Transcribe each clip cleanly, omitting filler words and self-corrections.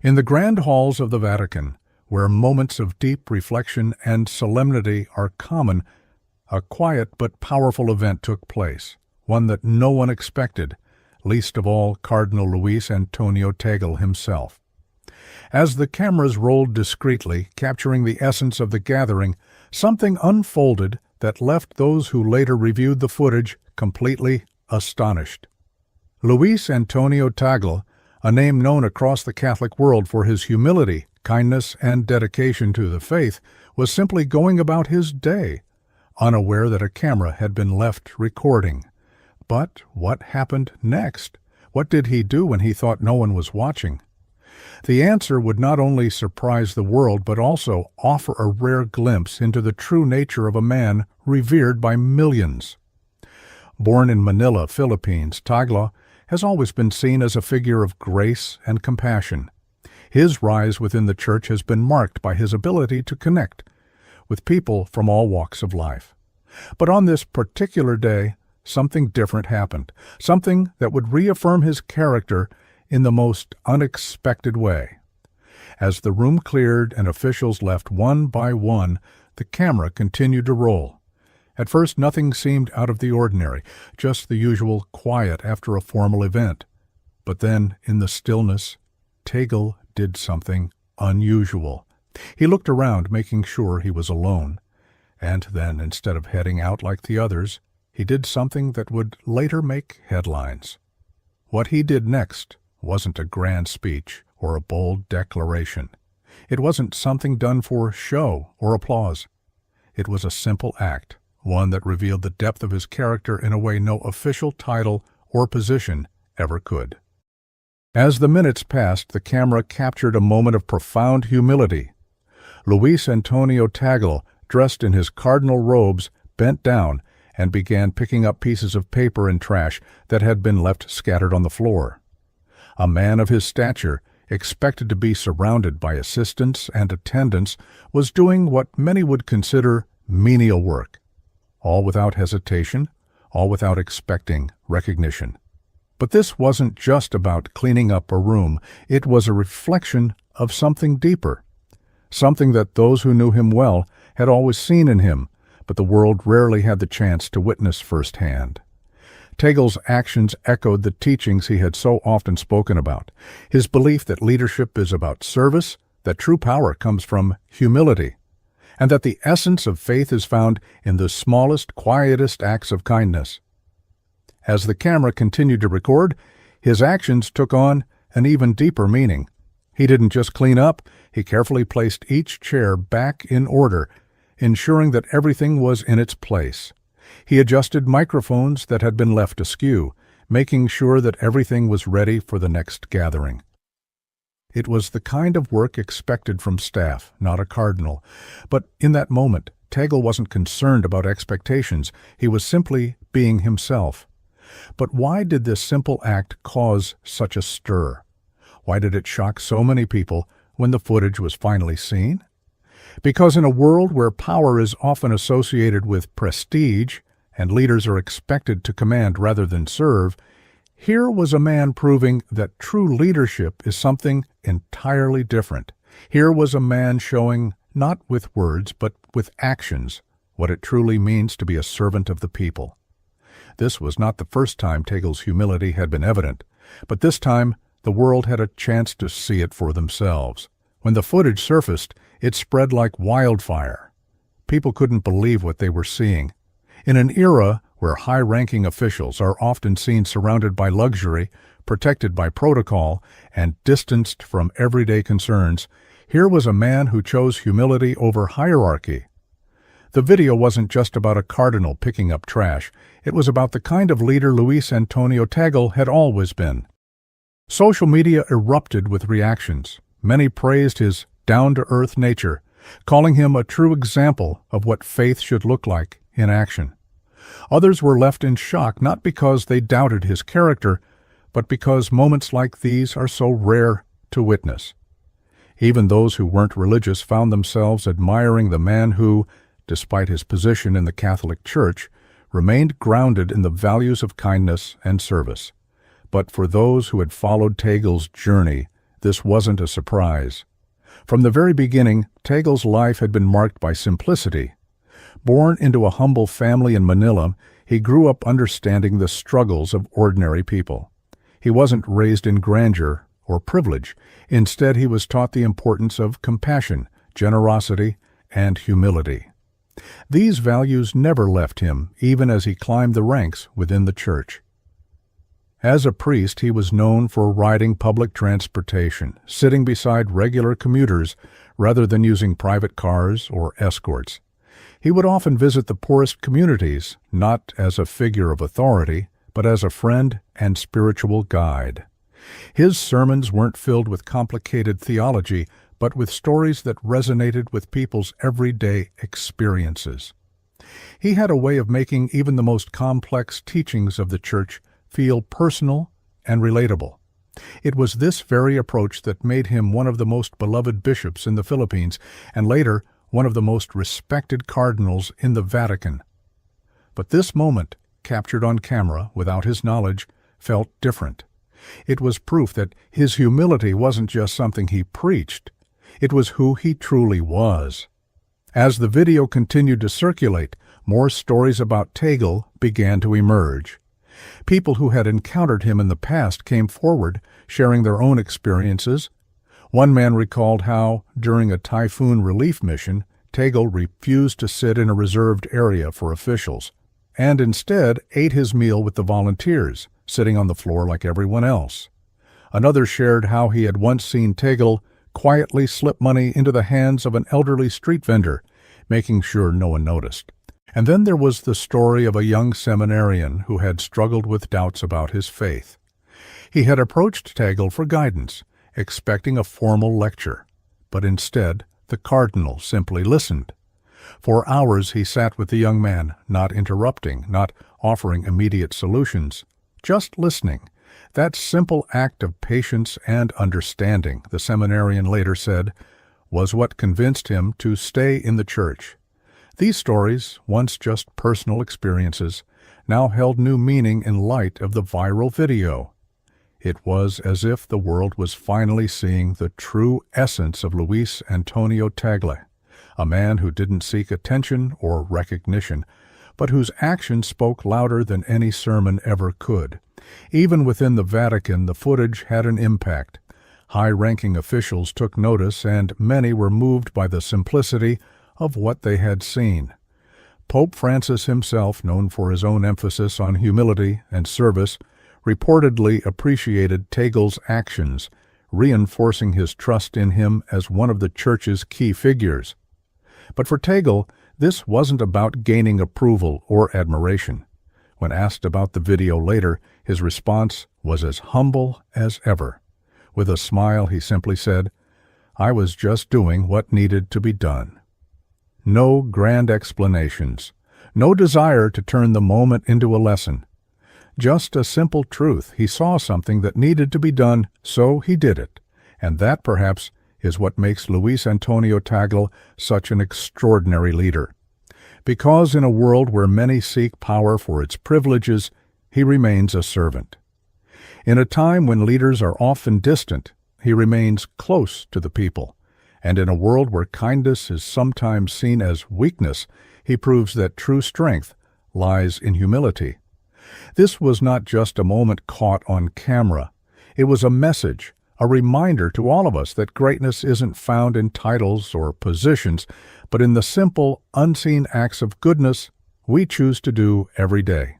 In the grand halls of the Vatican, where moments of deep reflection and solemnity are common, a quiet but powerful event took place, one that no one expected, least of all Cardinal Luis Antonio Tagle himself. As the cameras rolled discreetly, capturing the essence of the gathering, something unfolded that left those who later reviewed the footage completely astonished. Luis Antonio Tagle, a name known across the Catholic world for his humility, kindness, and dedication to the faith, was simply going about his day, unaware that a camera had been left recording. But what happened next? What did he do when he thought no one was watching? The answer would not only surprise the world, but also offer a rare glimpse into the true nature of a man revered by millions. Born in Manila, Philippines, Tagle has always been seen as a figure of grace and compassion. His rise within the church has been marked by his ability to connect with people from all walks of life. But on this particular day, something different happened, something that would reaffirm his character in the most unexpected way. As the room cleared and officials left one by one, the camera continued to roll. At first, nothing seemed out of the ordinary, just the usual quiet after a formal event. But then, in the stillness, Tagle did something unusual. He looked around, making sure he was alone. And then, instead of heading out like the others, he did something that would later make headlines. What he did next wasn't a grand speech or a bold declaration. It wasn't something done for show or applause. It was a simple act, one that revealed the depth of his character in a way no official title or position ever could. As the minutes passed, the camera captured a moment of profound humility. Luis Antonio Tagle, dressed in his cardinal robes, bent down and began picking up pieces of paper and trash that had been left scattered on the floor. A man of his stature, expected to be surrounded by assistants and attendants, was doing what many would consider menial work, all without hesitation, all without expecting recognition. But this wasn't just about cleaning up a room. It was a reflection of something deeper, something that those who knew him well had always seen in him, but the world rarely had the chance to witness firsthand. Tagle's actions echoed the teachings he had so often spoken about, his belief that leadership is about service, that true power comes from humility, and that the essence of faith is found in the smallest, quietest acts of kindness. As the camera continued to record, his actions took on an even deeper meaning. He didn't just clean up, he carefully placed each chair back in order, ensuring that everything was in its place. He adjusted microphones that had been left askew, making sure that everything was ready for the next gathering. It was the kind of work expected from staff, not a cardinal. But in that moment, Tagle wasn't concerned about expectations. He was simply being himself. But why did this simple act cause such a stir? Why did it shock so many people when the footage was finally seen? Because in a world where power is often associated with prestige and leaders are expected to command rather than serve, here was a man proving that true leadership is something entirely different. Here was a man showing, not with words, but with actions, what it truly means to be a servant of the people. This was not the first time Tagle's humility had been evident, but this time the world had a chance to see it for themselves. When the footage surfaced, it spread like wildfire. People couldn't believe what they were seeing. In an era where high-ranking officials are often seen surrounded by luxury, protected by protocol, and distanced from everyday concerns, here was a man who chose humility over hierarchy. The video wasn't just about a cardinal picking up trash. It was about the kind of leader Luis Antonio Tagle had always been. Social media erupted with reactions. Many praised his down-to-earth nature, calling him a true example of what faith should look like in action. Others were left in shock not because they doubted his character, but because moments like these are so rare to witness. Even those who weren't religious found themselves admiring the man who, despite his position in the Catholic Church, remained grounded in the values of kindness and service. But for those who had followed Tagle's journey, this wasn't a surprise. From the very beginning, Tagle's life had been marked by simplicity. Born into a humble family in Manila, he grew up understanding the struggles of ordinary people. He wasn't raised in grandeur or privilege. Instead, he was taught the importance of compassion, generosity, and humility. These values never left him, even as he climbed the ranks within the church. As a priest, he was known for riding public transportation, sitting beside regular commuters rather than using private cars or escorts. He would often visit the poorest communities, not as a figure of authority, but as a friend and spiritual guide. His sermons weren't filled with complicated theology, but with stories that resonated with people's everyday experiences. He had a way of making even the most complex teachings of the church feel personal and relatable. It was this very approach that made him one of the most beloved bishops in the Philippines, and later one of the most respected cardinals in the Vatican. But this moment, captured on camera without his knowledge, felt different. It was proof that his humility wasn't just something he preached, it was who he truly was. As the video continued to circulate, more stories about Tagle began to emerge. People who had encountered him in the past came forward, sharing their own experiences. One man recalled how, during a typhoon relief mission, Tagle refused to sit in a reserved area for officials, and instead ate his meal with the volunteers, sitting on the floor like everyone else. Another shared how he had once seen Tagle quietly slip money into the hands of an elderly street vendor, making sure no one noticed. And then there was the story of a young seminarian who had struggled with doubts about his faith. He had approached Tagle for guidance, expecting a formal lecture, but instead the cardinal simply listened. For hours he sat with the young man, not interrupting, not offering immediate solutions, just listening. That simple act of patience and understanding, the seminarian later said, was what convinced him to stay in the church. These stories, once just personal experiences, now held new meaning in light of the viral video. It was as if the world was finally seeing the true essence of Luis Antonio Tagle, a man who didn't seek attention or recognition, but whose actions spoke louder than any sermon ever could. Even within the Vatican, the footage had an impact. High-ranking officials took notice, and many were moved by the simplicity of what they had seen. Pope Francis himself, known for his own emphasis on humility and service, reportedly appreciated Tagle's actions, reinforcing his trust in him as one of the Church's key figures. But for Tagle, this wasn't about gaining approval or admiration. When asked about the video later, his response was as humble as ever. With a smile, he simply said, "I was just doing what needed to be done." No grand explanations, no desire to turn the moment into a lesson. Just a simple truth. He saw something that needed to be done, so he did it. And that, perhaps, is what makes Luis Antonio Tagle such an extraordinary leader. Because in a world where many seek power for its privileges, he remains a servant. In a time when leaders are often distant, he remains close to the people. And in a world where kindness is sometimes seen as weakness, he proves that true strength lies in humility. This was not just a moment caught on camera. It was a message, a reminder to all of us that greatness isn't found in titles or positions, but in the simple, unseen acts of goodness we choose to do every day.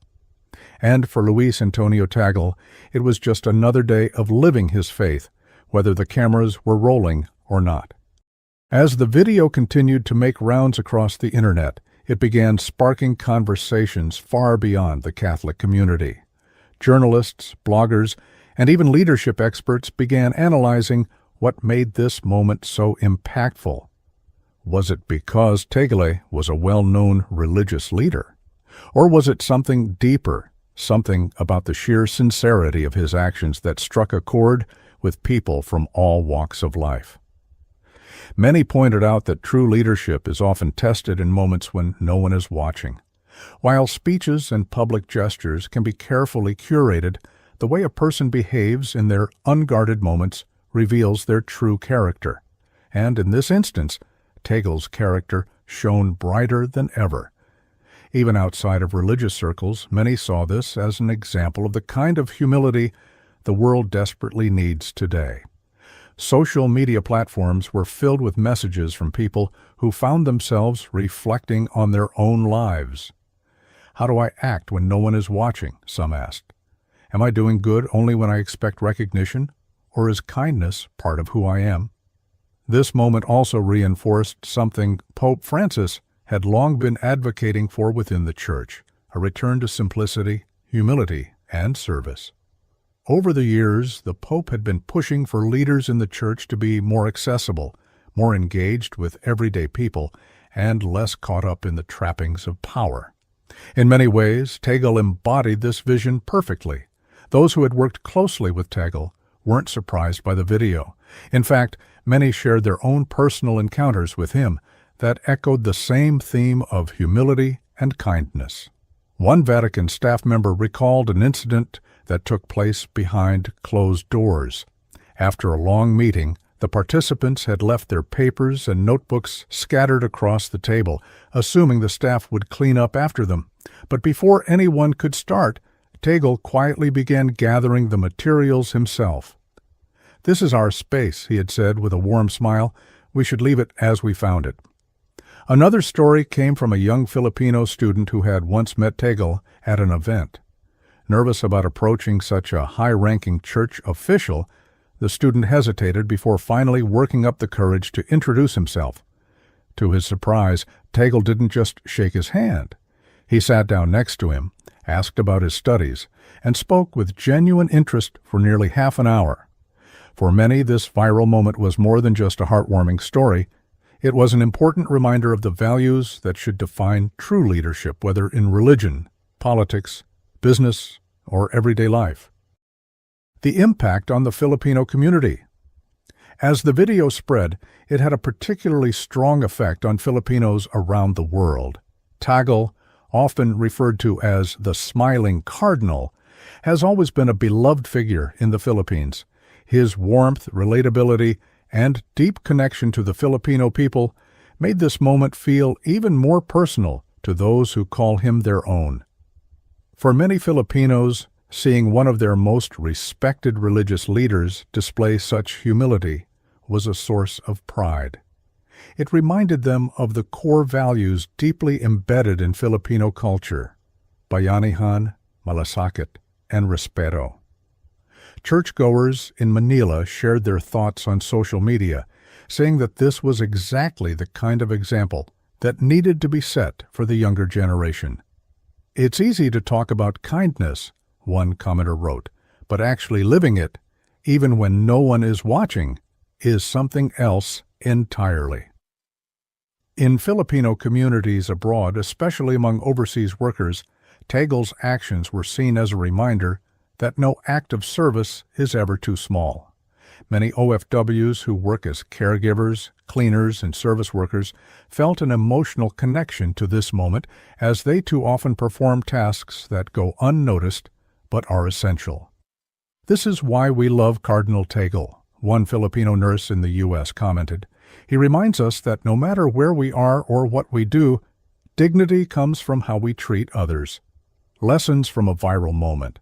And for Luis Antonio Tagle, it was just another day of living his faith, whether the cameras were rolling or not. As the video continued to make rounds across the internet, it began sparking conversations far beyond the Catholic community. Journalists, bloggers, and even leadership experts began analyzing what made this moment so impactful. Was it because Tagle was a well-known religious leader? Or was it something deeper, something about the sheer sincerity of his actions that struck a chord with people from all walks of life? Many pointed out that true leadership is often tested in moments when no one is watching. While speeches and public gestures can be carefully curated, the way a person behaves in their unguarded moments reveals their true character. And in this instance, Tagle's character shone brighter than ever. Even outside of religious circles, many saw this as an example of the kind of humility the world desperately needs today. Social media platforms were filled with messages from people who found themselves reflecting on their own lives. How do I act when no one is watching? Some asked. Am I doing good only when I expect recognition, or is kindness part of who I am? This moment also reinforced something Pope Francis had long been advocating for within the Church, a return to simplicity, humility, and service. Over the years, the Pope had been pushing for leaders in the Church to be more accessible, more engaged with everyday people, and less caught up in the trappings of power. In many ways, Tagle embodied this vision perfectly. Those who had worked closely with Tagle weren't surprised by the video. In fact, many shared their own personal encounters with him that echoed the same theme of humility and kindness. One Vatican staff member recalled an incident that took place behind closed doors. After a long meeting, the participants had left their papers and notebooks scattered across the table, assuming the staff would clean up after them. But before anyone could start, Tagle quietly began gathering the materials himself. "This is our space," he had said with a warm smile. "We should leave it as we found it." Another story came from a young Filipino student who had once met Tagle at an event. Nervous about approaching such a high-ranking church official, the student hesitated before finally working up the courage to introduce himself. To his surprise, Tagle didn't just shake his hand. He sat down next to him, asked about his studies, and spoke with genuine interest for nearly half an hour. For many, this viral moment was more than just a heartwarming story. It was an important reminder of the values that should define true leadership, whether in religion, politics, business, or everyday life. The impact on the Filipino community. As the video spread, it had a particularly strong effect on Filipinos around the world. Tagle, often referred to as the Smiling Cardinal, has always been a beloved figure in the Philippines. His warmth, relatability, and deep connection to the Filipino people made this moment feel even more personal to those who call him their own. For many Filipinos, seeing one of their most respected religious leaders display such humility was a source of pride. It reminded them of the core values deeply embedded in Filipino culture: bayanihan, malasakit, and respeto. Churchgoers in Manila shared their thoughts on social media, saying that this was exactly the kind of example that needed to be set for the younger generation. "It's easy to talk about kindness," one commenter wrote, "but actually living it, even when no one is watching, is something else entirely." In Filipino communities abroad, especially among overseas workers, Tagle's actions were seen as a reminder that no act of service is ever too small. Many OFWs who work as caregivers, cleaners, and service workers felt an emotional connection to this moment, as they too often perform tasks that go unnoticed but are essential. "This is why we love Cardinal Tagle," one Filipino nurse in the U.S. commented. "He reminds us that no matter where we are or what we do, dignity comes from how we treat others." Lessons from a viral moment.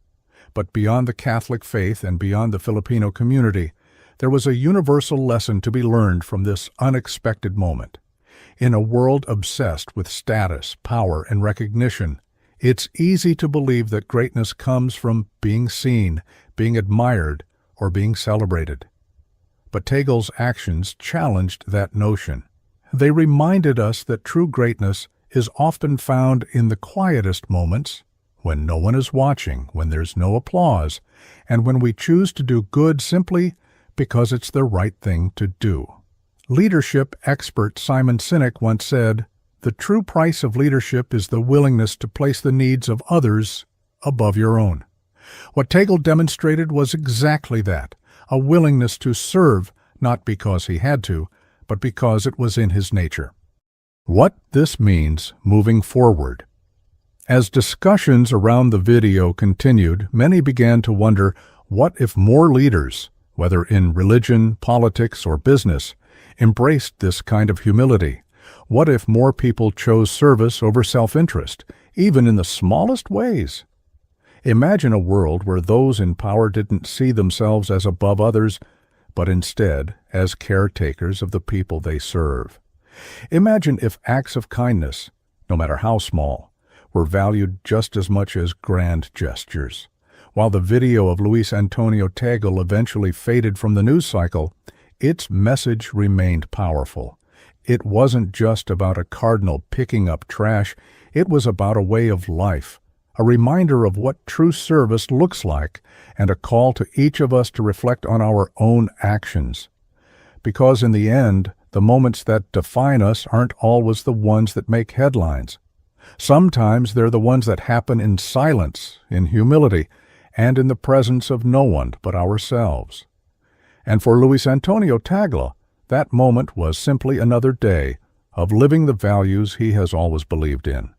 But beyond the Catholic faith and beyond the Filipino community, there was a universal lesson to be learned from this unexpected moment. In a world obsessed with status, power, and recognition, it's easy to believe that greatness comes from being seen, being admired, or being celebrated. But Tagle's actions challenged that notion. They reminded us that true greatness is often found in the quietest moments, when no one is watching, when there's no applause, and when we choose to do good simply because it's the right thing to do. Leadership expert Simon Sinek once said, "The true price of leadership is the willingness to place the needs of others above your own." What Tagle demonstrated was exactly that, a willingness to serve not because he had to, but because it was in his nature. What this means moving forward. As discussions around the video continued, many began to wonder, what if more leaders, whether in religion, politics, or business, embraced this kind of humility? What if more people chose service over self-interest, even in the smallest ways? Imagine a world where those in power didn't see themselves as above others, but instead as caretakers of the people they serve. Imagine if acts of kindness, no matter how small, were valued just as much as grand gestures. While the video of Luis Antonio Tagle eventually faded from the news cycle, its message remained powerful. It wasn't just about a cardinal picking up trash, it was about a way of life, a reminder of what true service looks like, and a call to each of us to reflect on our own actions. Because in the end, the moments that define us aren't always the ones that make headlines. Sometimes they're the ones that happen in silence, in humility, and in the presence of no one but ourselves. And for Luis Antonio Tagle, that moment was simply another day of living the values he has always believed in.